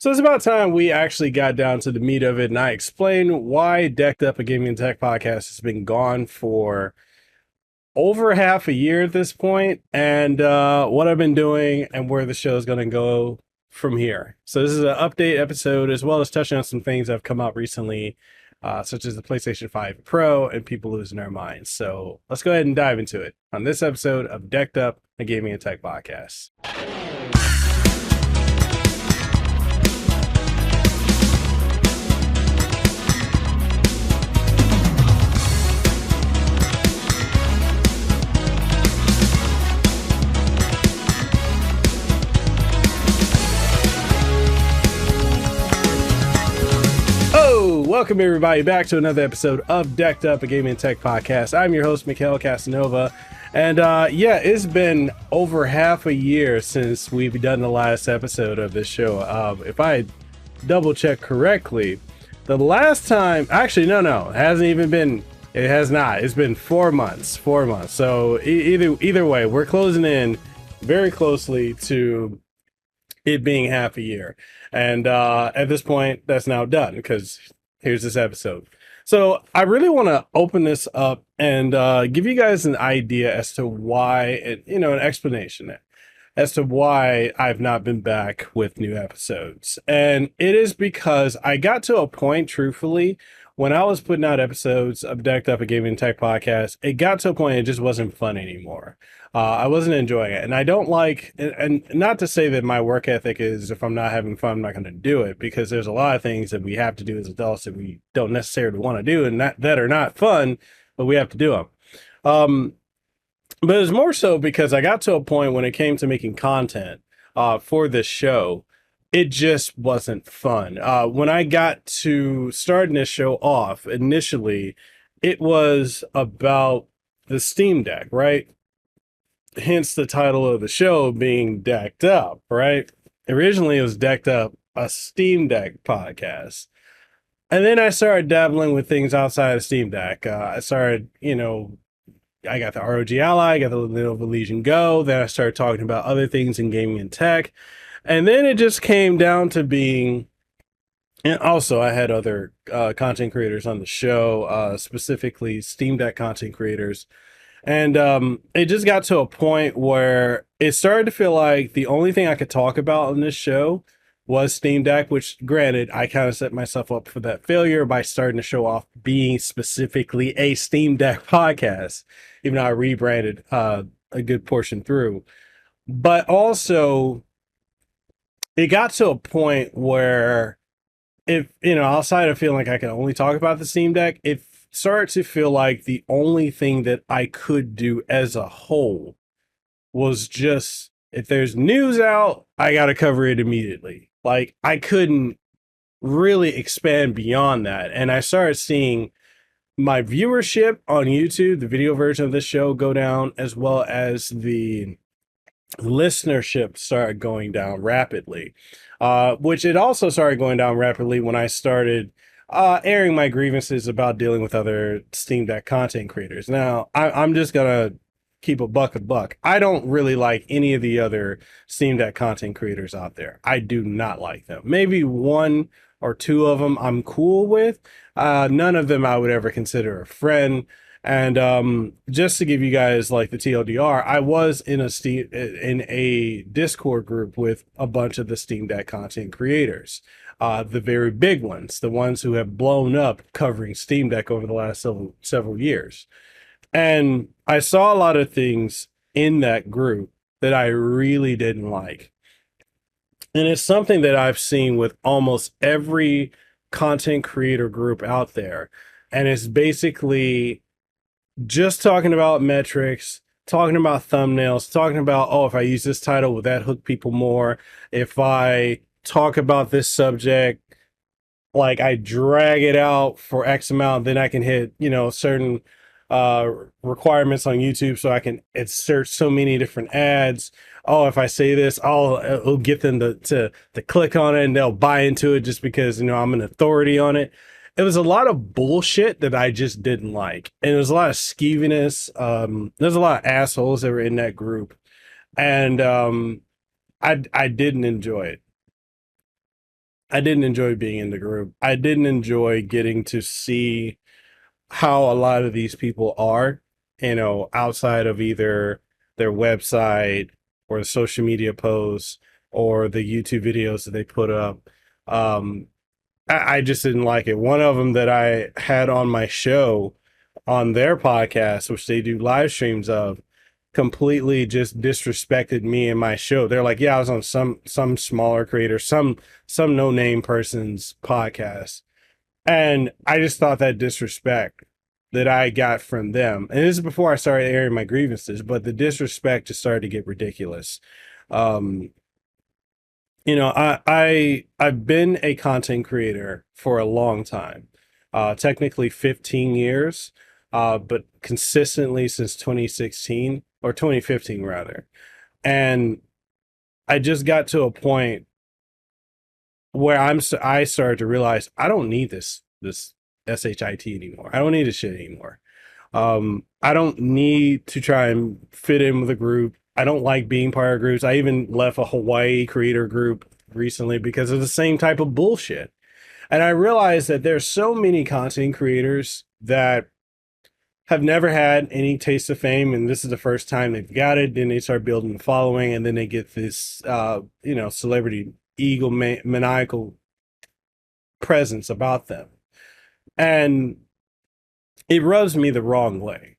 So it's about time we actually got down to the meat of it, and I explained why Decked Up, a gaming and tech podcast, has been gone for over half a year at this point, and what I've been doing and where the show is going to go from here. So this is an update episode, as well as touching on some things that have come out recently, such as the PlayStation 5 Pro and people losing their minds. So let's go ahead and dive into it on this episode of Decked Up, a gaming and tech podcast. Welcome everybody back to another episode of Decked Up, a gaming and tech podcast. I'm your host, Mekel Kasanova, and it's been over half a year since we've done the last episode of this show. If I double check correctly, the last time, actually, no, it hasn't even been. It has not. It's been 4 months. 4 months. So either way, we're closing in very closely to it being half a year, and at this point, that's now done because here's this episode. So I really want to open this up and give you guys an idea as to why, an explanation as to why I've not been back with new episodes. And it is because I got to a point, truthfully, when I was putting out episodes of Decked Up, a gaming and tech podcast, it got to a point it just wasn't fun anymore. I wasn't enjoying it. And I don't like, and not to say that my work ethic is if I'm not having fun, I'm not going to do it, because there's a lot of things that we have to do as adults that we don't necessarily want to do and that are not fun, but we have to do them. But it's more so because I got to a point when it came to making content for this show, it just wasn't fun. When I got to starting this show off, initially, it was about the Steam Deck, right? Hence the title of the show being Decked Up, right? Originally, it was Decked Up, a Steam Deck podcast. And then I started dabbling with things outside of Steam Deck. I started, I got the ROG Ally, I got the Lenovo Legion Go. Then I started talking about other things in gaming and tech. And then it just came down to being, and also I had other content creators on the show, specifically Steam Deck content creators. And it just got to a point where it started to feel like the only thing I could talk about on this show was Steam Deck, which granted, I kind of set myself up for that failure by starting to show off being specifically a Steam Deck podcast, even though I rebranded a good portion through. But also, it got to a point where if, outside of feeling like I can only talk about the Steam Deck, it started to feel like the only thing that I could do as a whole was just, if there's news out, I got to cover it immediately. Like, I couldn't really expand beyond that. And I started seeing my viewership on YouTube, the video version of this show, go down, as well as the listenership started going down rapidly, which it also started going down rapidly when I started airing my grievances about dealing with other Steam Deck content creators. Now, I'm just going to keep a buck. I don't really like any of the other Steam Deck content creators out there. I do not like them. Maybe one or two of them I'm cool with. None of them I would ever consider a friend. And just to give you guys like the TLDR, I was in a Discord group with a bunch of the Steam Deck content creators. The very big ones, the ones who have blown up covering Steam Deck over the last several years. And I saw a lot of things in that group that I really didn't like. And it's something that I've seen with almost every content creator group out there. And it's basically just talking about metrics, talking about thumbnails, talking about, oh, if I use this title, will that hook people more? If I talk about this subject, like I drag it out for X amount, then I can hit, certain requirements on YouTube so I can insert so many different ads. Oh, if I say this, it'll get them to click on it and they'll buy into it just because, I'm an authority on it. It was a lot of bullshit that I just didn't like. And there was a lot of skeeviness. There's a lot of assholes that were in that group. And I didn't enjoy it. I didn't enjoy being in the group. I didn't enjoy getting to see how a lot of these people are, outside of either their website or the social media posts or the YouTube videos that they put up. Um, I just didn't like it. One of them that I had on my show on their podcast, which they do live streams of, completely just disrespected me and my show. They're like, "Yeah, I was on some smaller creator, some no name person's podcast," and I just thought that disrespect that I got from them, and this is before I started airing my grievances, but the disrespect just started to get ridiculous. Um, I've been a content creator for a long time, technically 15 years, but consistently since 2016 or 2015 rather. And I just got to a point where I started to realize I don't need this shit anymore. I don't need this shit anymore. I don't need to try and fit in with a group. I don't like being part of groups. I even left a Hawaii creator group recently because of the same type of bullshit. And I realized that there's so many content creators that have never had any taste of fame, and this is the first time they've got it. Then they start building the following, and then they get this, celebrity ego maniacal presence about them. And it rubs me the wrong way.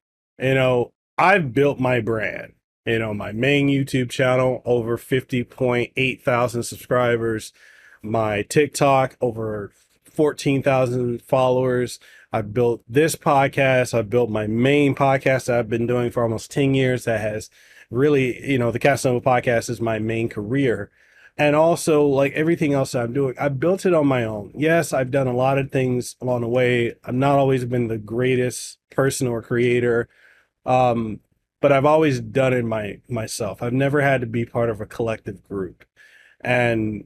I've built my brand, my main YouTube channel, over 50.8 thousand subscribers, my TikTok, over 14,000 followers. I've built this podcast. I've built my main podcast that I've been doing for almost 10 years that has really, the Kasanova podcast is my main career. And also, like everything else that I'm doing, I built it on my own. Yes, I've done a lot of things along the way. I've not always been the greatest person or creator, um, but I've always done it myself. I've never had to be part of a collective group. And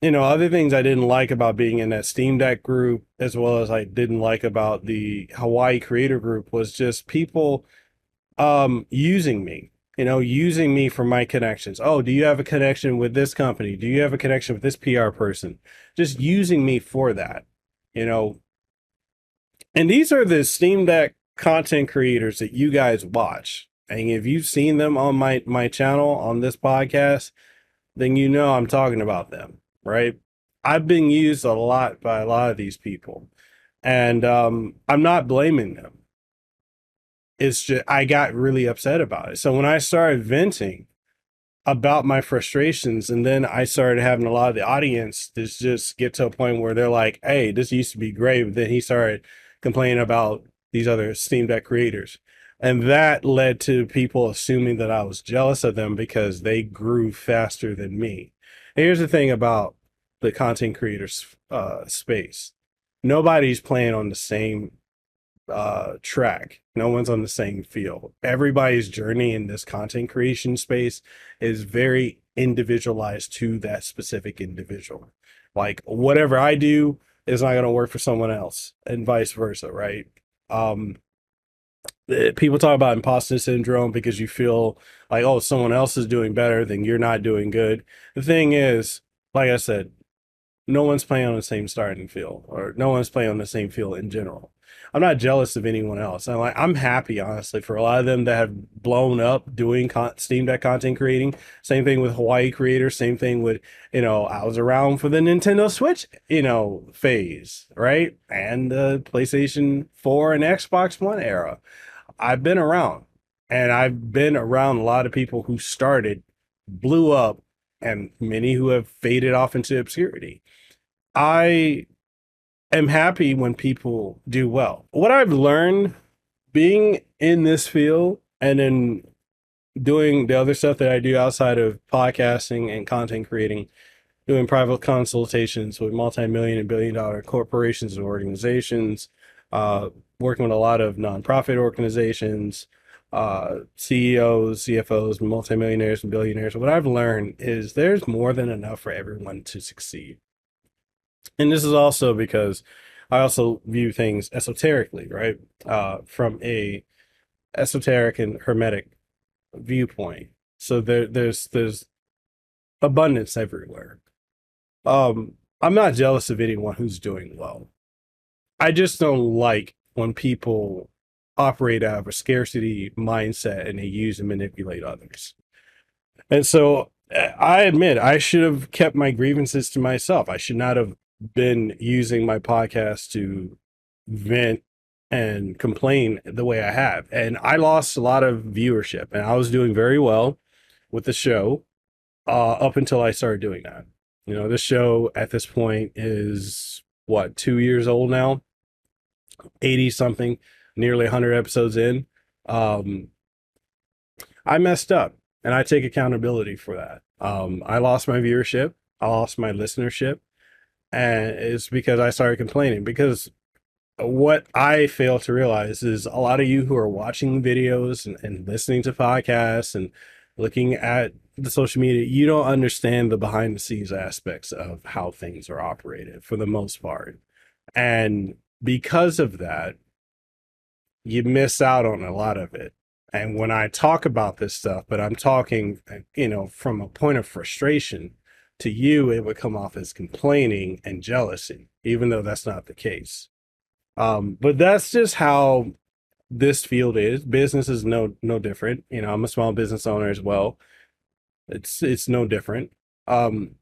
other things I didn't like about being in that Steam Deck group, as well as I didn't like about the Hawaii creator group, was just people using me, using me for my connections. Oh, do you have a connection with this company? Do you have a connection with this PR person? Just using me for that, you know. And these are the Steam Deck content creators that you guys watch. And if you've seen them on my channel on this podcast, then you know I'm talking about them, right? I've been used a lot by a lot of these people, and I'm not blaming them. It's just I got really upset about it. So when I started venting about my frustrations, and then I started having a lot of the audience just get to a point where they're like, "Hey, this used to be great," but then he started complaining about these other Steam Deck creators. And that led to people assuming that I was jealous of them because they grew faster than me. And here's the thing about the content creators space. Nobody's playing on the same track. No one's on the same field. Everybody's journey in this content creation space is very individualized to that specific individual. Like whatever I do is not going to work for someone else, and vice versa, right? Um, People talk about imposter syndrome because you feel like, oh, someone else is doing better, then you're not doing good. The thing is, like I said, no one's playing on the same starting field, or no one's playing on the same field in general. I'm not jealous of anyone else. I'm happy, honestly, for a lot of them that have blown up doing Steam Deck content creating. Same thing with Hawaii creators. Same thing with, I was around for the Nintendo Switch, phase, right? And the PlayStation 4 and Xbox One era. I've been around, and I've been around a lot of people who started, blew up, and many who have faded off into obscurity. I am happy when people do well. What I've learned being in this field and then doing the other stuff that I do outside of podcasting and content creating, doing private consultations with multi-million and billion-dollar corporations and organizations, uh, working with a lot of nonprofit organizations, CEOs, CFOs, multimillionaires and billionaires. What I've learned is there's more than enough for everyone to succeed. And this is also because I also view things esoterically, right? From a esoteric and hermetic viewpoint. So there's abundance everywhere. I'm not jealous of anyone who's doing well. I just don't like when people operate out of a scarcity mindset and they use and manipulate others. And so I admit I should have kept my grievances to myself. I should not have been using my podcast to vent and complain the way I have. And I lost a lot of viewership, and I was doing very well with the show up until I started doing that. You know, this show at this point is what, 2 years old now, 80 something, nearly 100 episodes in. Um, I messed up and I take accountability for that. I lost my viewership, I lost my listenership, and it's because I started complaining. Because what I fail to realize is a lot of you who are watching videos and listening to podcasts and looking at the social media, you don't understand the behind the scenes aspects of how things are operated for the most part. And because of that, you miss out on a lot of it. And when I talk about this stuff, but I'm talking, from a point of frustration, to you, it would come off as complaining and jealousy, even though that's not the case. But that's just how this field is. Business is no different. You know, I'm a small business owner as well. It's no different. Um,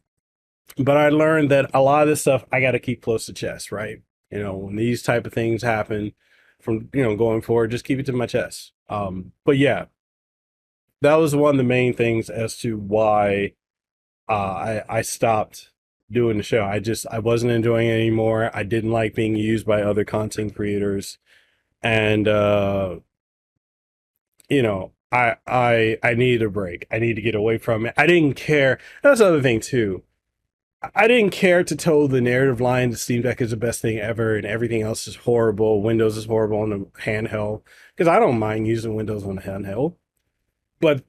but I learned that a lot of this stuff I got to keep close to chest, right? You know, when these type of things happen from, going forward, just keep it to my chest. But yeah, that was one of the main things as to why I stopped doing the show. I wasn't enjoying it anymore. I didn't like being used by other content creators, and I needed a break. I needed to get away from it. I didn't care. That's the other thing too. I didn't care to toe the narrative line that Steam Deck is the best thing ever and everything else is horrible. Windows is horrible on the handheld, because I don't mind using Windows on the handheld. But,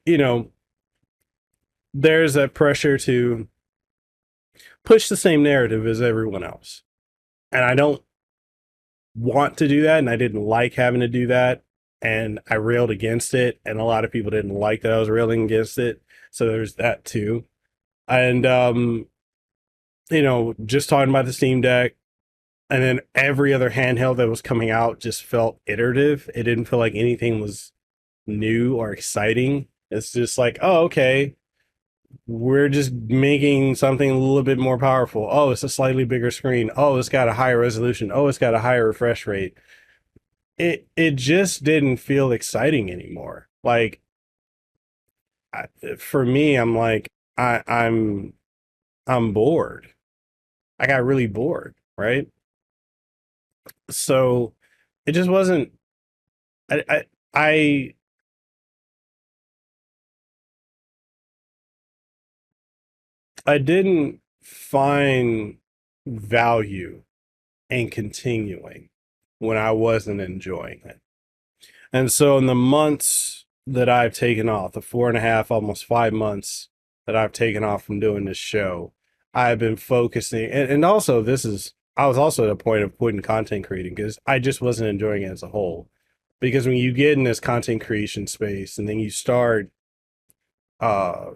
there's that pressure to push the same narrative as everyone else. And I don't want to do that. And I didn't like having to do that. And I railed against it. And a lot of people didn't like that I was railing against it. So there's that too. And, just talking about the Steam Deck, and then every other handheld that was coming out just felt iterative. It didn't feel like anything was new or exciting. It's just like, oh, okay, we're just making something a little bit more powerful. Oh, it's a slightly bigger screen. Oh, it's got a higher resolution. Oh, it's got a higher refresh rate. It just didn't feel exciting anymore. Like, for me, I'm like, I'm bored. I got really bored, right? So it just wasn't. I I didn't find value in continuing when I wasn't enjoying it. And so in the months that I've taken off, the 4.5, almost 5 months that I've taken off from doing this show, I've been focusing, and also I was also at a point of quitting content creating because I just wasn't enjoying it as a whole. Because when you get in this content creation space and then you start uh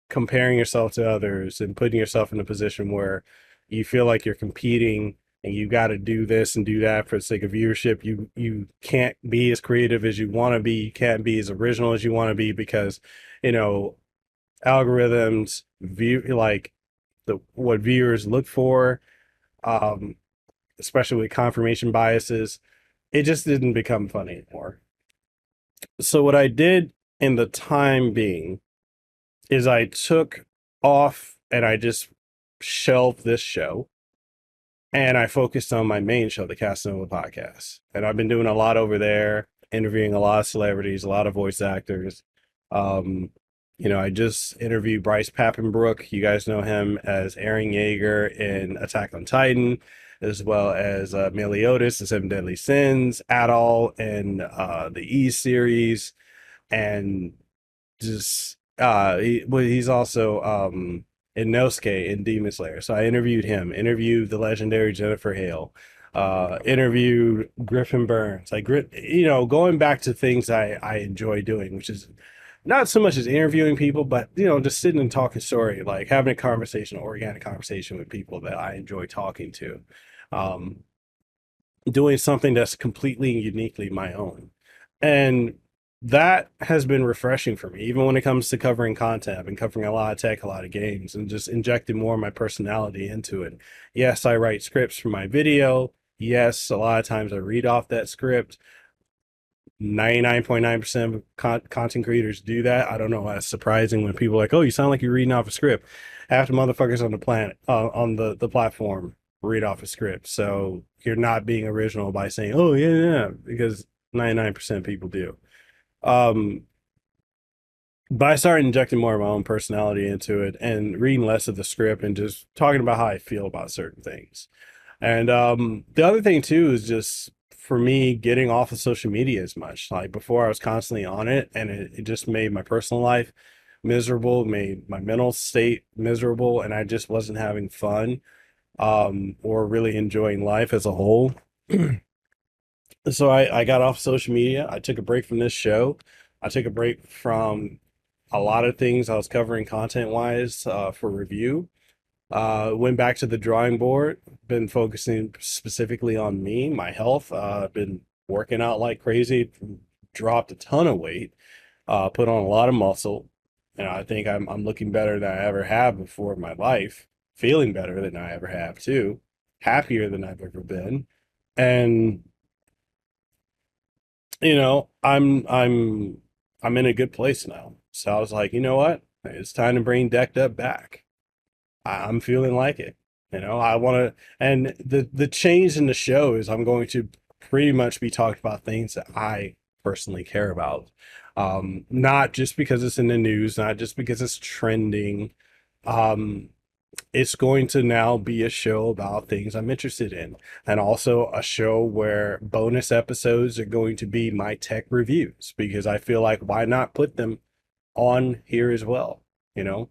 comparing yourself to others and putting yourself in a position where you feel like you're competing and you got to do this and do that for the sake of viewership, you can't be as creative as you want to be, you can't be as original as you want to be, because you know algorithms view like the what viewers look for, um especially with confirmation biases. It just didn't become funny anymore. So what I did in the time being is I took off and I just shelved this show and I focused on my main show, the Kasanova podcast. And I've been doing a lot over there, interviewing a lot of celebrities, a lot of voice actors. Um, I just interviewed Bryce Papenbrook. You guys know him as Aaron Yeager in Attack on Titan, as well as Meliodas, The Seven Deadly Sins, Adol in the E series, and just he's also in Nosuke in Demon Slayer. So I interviewed him, interviewed the legendary Jennifer Hale, interviewed Griffin Burns. Like, going back to things I enjoy doing, which is not so much as interviewing people, but just sitting and talking story, like having a conversation, organic conversation with people that I enjoy talking to. Um, Doing something that's completely and uniquely my own. And that has been refreshing for me, even when it comes to covering content. I've been covering a lot of tech, a lot of games, and just injecting more of my personality into it. Yes, I write scripts for my video. Yes, a lot of times I read off that script. 99.9% of content creators do that. I don't know. That's surprising when people are like, oh, you sound like you're reading off a script. Half the motherfuckers on the planet, on the platform, read off a script. So you're not being original by saying, oh, yeah, yeah, because 99% of people do. Um, but I started injecting more of my own personality into it and reading less of the script and just talking about how I feel about certain things. And the other thing too is just for me getting off of social media as much. Like before, I was constantly on it, and it just made my personal life miserable, made my mental state miserable, and I just wasn't having fun or really enjoying life as a whole. So I got off social media. I took a break from this show. I took a break from a lot of things I was covering content wise for review. Went back to the drawing board, been focusing specifically on me, my health. Been working out like crazy, dropped a ton of weight, put on a lot of muscle. And I think I'm looking better than I ever have before in my life, feeling better than I ever have too, happier than I've ever been. And I'm in a good place now. So I was like, you know what? It's time to bring Decked Up back. I'm feeling like it. I want to, and the change in the show is I'm going to pretty much be talking about things that I personally care about. Not just because it's in the news, not just because it's trending. Um, it's going to now be a show about things I'm interested in, and also a show where bonus episodes are going to be my tech reviews because I feel like why not put them on here as well, you know?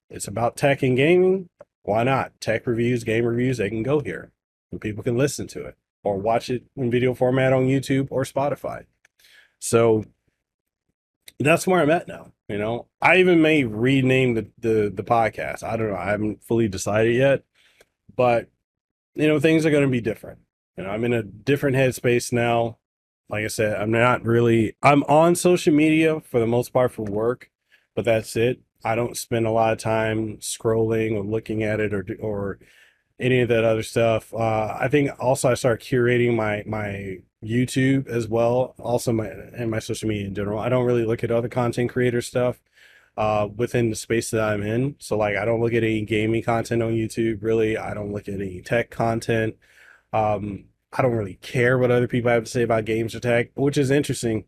It's about tech and gaming. Why not? Tech reviews, game reviews, they can go here and people can listen to it or watch it in video format on YouTube or Spotify. So that's where I'm at now. I even may rename the podcast. I don't know. I haven't fully decided yet, but things are going to be different. I'm in a different headspace now. Like I said, I'm on social media for the most part for work, but that's it. I don't spend a lot of time scrolling or looking at it or any of that other stuff. I think also I start curating my YouTube as well, also my social media in general. I don't really look at other content creator stuff within the space that I'm in. So like I don't look at any gaming content on YouTube, really. I don't look at any tech content. I don't really care what other people have to say about games or tech, which is interesting.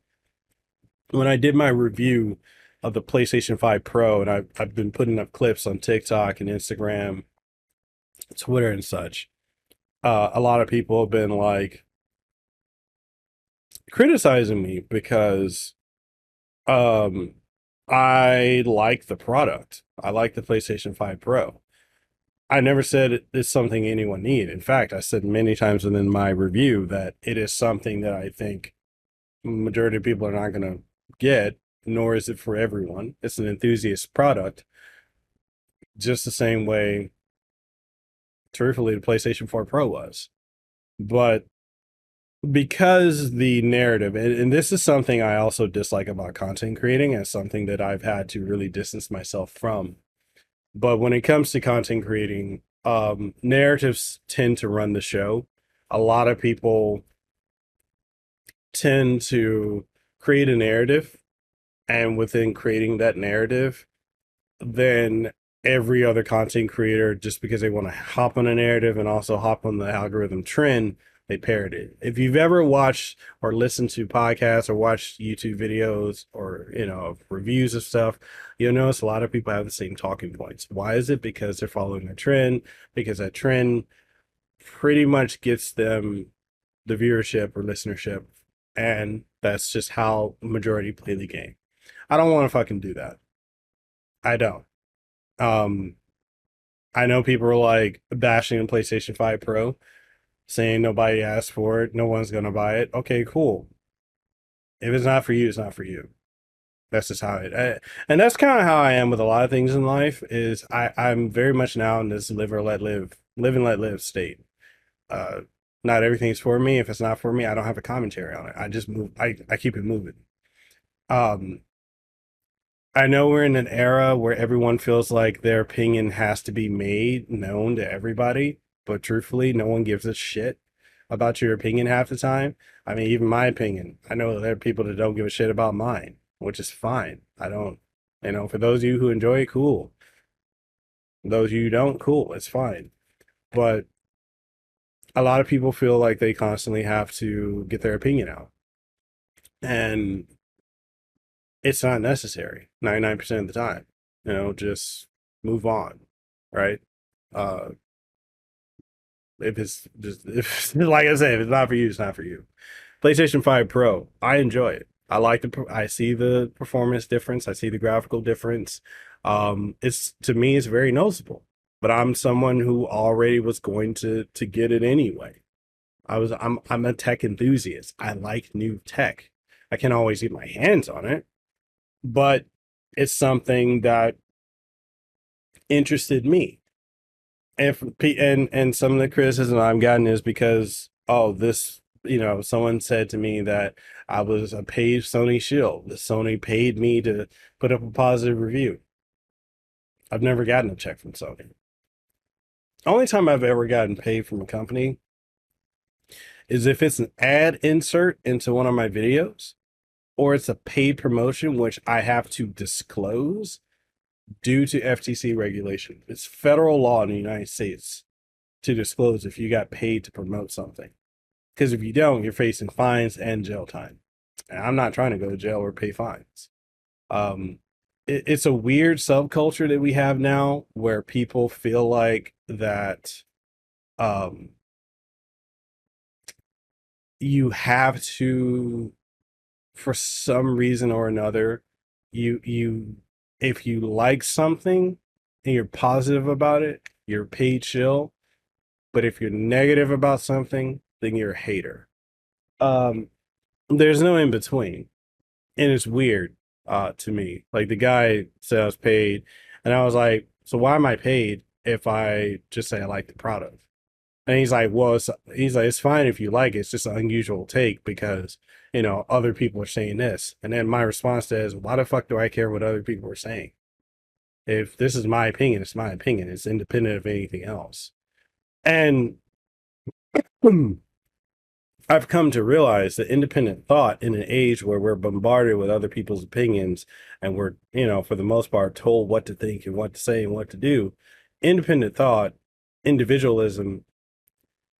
When I did my review of the PlayStation 5 Pro, and I've been putting up clips on TikTok and Instagram, Twitter, and such, a lot of people have been like criticizing me because um, I like the product. I like the PlayStation 5 Pro. I never said it's something anyone need. In fact, I said many times within my review that it is something that I think majority of people are not going to get, nor is it for everyone. It's an enthusiast product, just the same way, truthfully, the PlayStation 4 Pro was. But because the narrative, and this is something I also dislike about content creating, as something that I've had to really distance myself from. But when it comes to content creating, narratives tend to run the show. A lot of people tend to create a narrative, and within creating that narrative, then every other content creator, just because they want to hop on a narrative and also hop on the algorithm trend, they parrot it. If you've ever watched or listened to podcasts or watched YouTube videos or reviews of stuff, you'll notice a lot of people have the same talking points. Why is it? Because they're following a trend, because that trend pretty much gets them the viewership or listenership, and that's just how majority play the game. I don't want to fucking do that. I don't. Um, I know people are like bashing on PlayStation 5 Pro, saying nobody asked for it, no one's gonna buy it. Okay, cool. If it's not for you, it's not for you. That's just how and that's kind of how I am with a lot of things in life. Is I'm very much now in this live or let live, live and let live state. Uh, Not everything's for me. If it's not for me, I don't have a commentary on it. I just move. I keep it moving. Um, I know we're in an era where everyone feels like their opinion has to be made known to everybody, but truthfully, no one gives a shit about your opinion half the time. I mean, even my opinion. I know there are people that don't give a shit about mine, which is fine. I don't, for those of you who enjoy it, cool. Those of you who don't, cool. It's fine. But a lot of people feel like they constantly have to get their opinion out. And it's not necessary 99% of the time. Just move on, right? Uh, if it's just, if like I said, if it's not for you, it's not for you. PlayStation 5 Pro, I enjoy it. I see the performance difference. I see the graphical difference. It's to me, it's very noticeable. But I'm someone who already was going to get it anyway. I'm a tech enthusiast. I like new tech. I can't always get my hands on it, but it's something that interested me. And some of the criticism I've gotten is because, oh, this, someone said to me that I was a paid Sony shield. The Sony paid me to put up a positive review. I've never gotten a check from Sony. Only time I've ever gotten paid from a company is if it's an ad insert into one of my videos, or it's a paid promotion, which I have to disclose due to FTC regulation. It's federal law in the United States to disclose if you got paid to promote something. Because if you don't, you're facing fines and jail time. And I'm not trying to go to jail or pay fines. It's a weird subculture that we have now where people feel like that um, you have to, for some reason or another, you if you like something and you're positive about it, you're paid chill. But if you're negative about something, then you're a hater. Um, there's no in between, and it's weird to me. Like the guy said I was paid, and I was like, so why am I paid if I just say I like the product? And he's like, well, he's like, it's fine if you like it. It's just an unusual take because other people are saying this. And then my response to is, why the fuck do I care what other people are saying? If this is my opinion, it's my opinion. It's independent of anything else. And I've come to realize that independent thought in an age where we're bombarded with other people's opinions and we're, for the most part, told what to think and what to say and what to do, independent thought, individualism,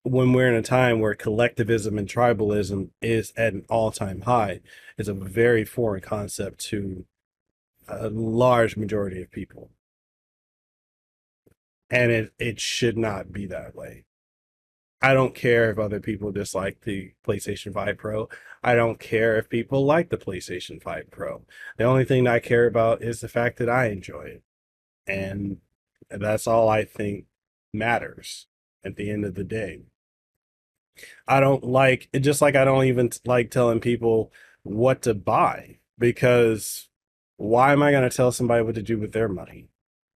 when we're in a time where collectivism and tribalism is at an all-time high, is a very foreign concept to a large majority of people. And it should not be that way. I don't care if other people dislike the PlayStation 5 Pro. I don't care if people like the PlayStation 5 Pro. The only thing I care about is the fact that I enjoy it. And that's all I think matters at the end of the day. I don't like it, just like I don't even like telling people what to buy because why am I going to tell somebody what to do with their money?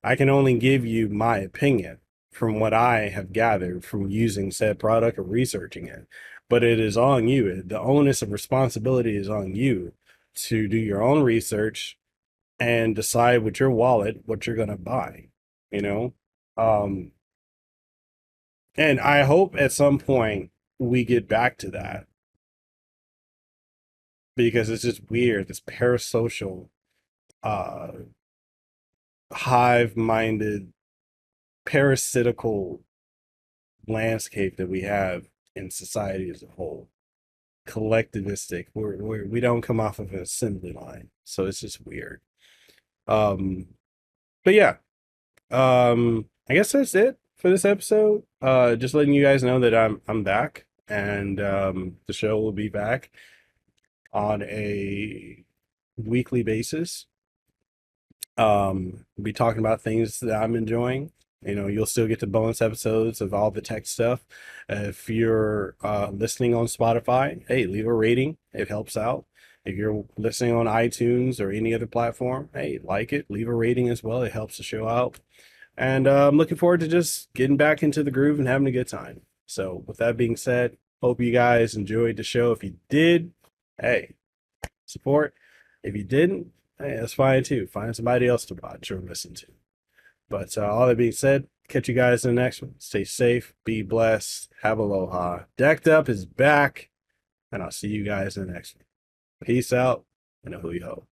I can only give you my opinion from what I have gathered from using said product or researching it. But it is on you. The onus of responsibility is on you to do your own research and decide with your wallet what you're going to buy, you know? Um, and I hope at some point we get back to that because it's just weird, this parasocial, uh, hive-minded, parasitical landscape that we have in society as a whole. Collectivistic. We don't come off of an assembly line, so it's just weird. Um, but yeah, I guess that's it for this episode. Just letting you guys know that I'm back, and the show will be back on a weekly basis. We'll be talking about things that I'm enjoying. You'll still get the bonus episodes of all the tech stuff. If you're listening on Spotify, hey, leave a rating. It helps out. If you're listening on iTunes or any other platform, hey, like it, leave a rating as well. It helps the show out. And I'm looking forward to just getting back into the groove and having a good time. So, with that being said, hope you guys enjoyed the show. If you did, hey, support. If you didn't, hey, that's fine too. Find somebody else to watch or listen to. But all that being said, catch you guys in the next one. Stay safe, be blessed, have aloha. Decked Up is back, and I'll see you guys in the next one. Peace out, and a hui ho.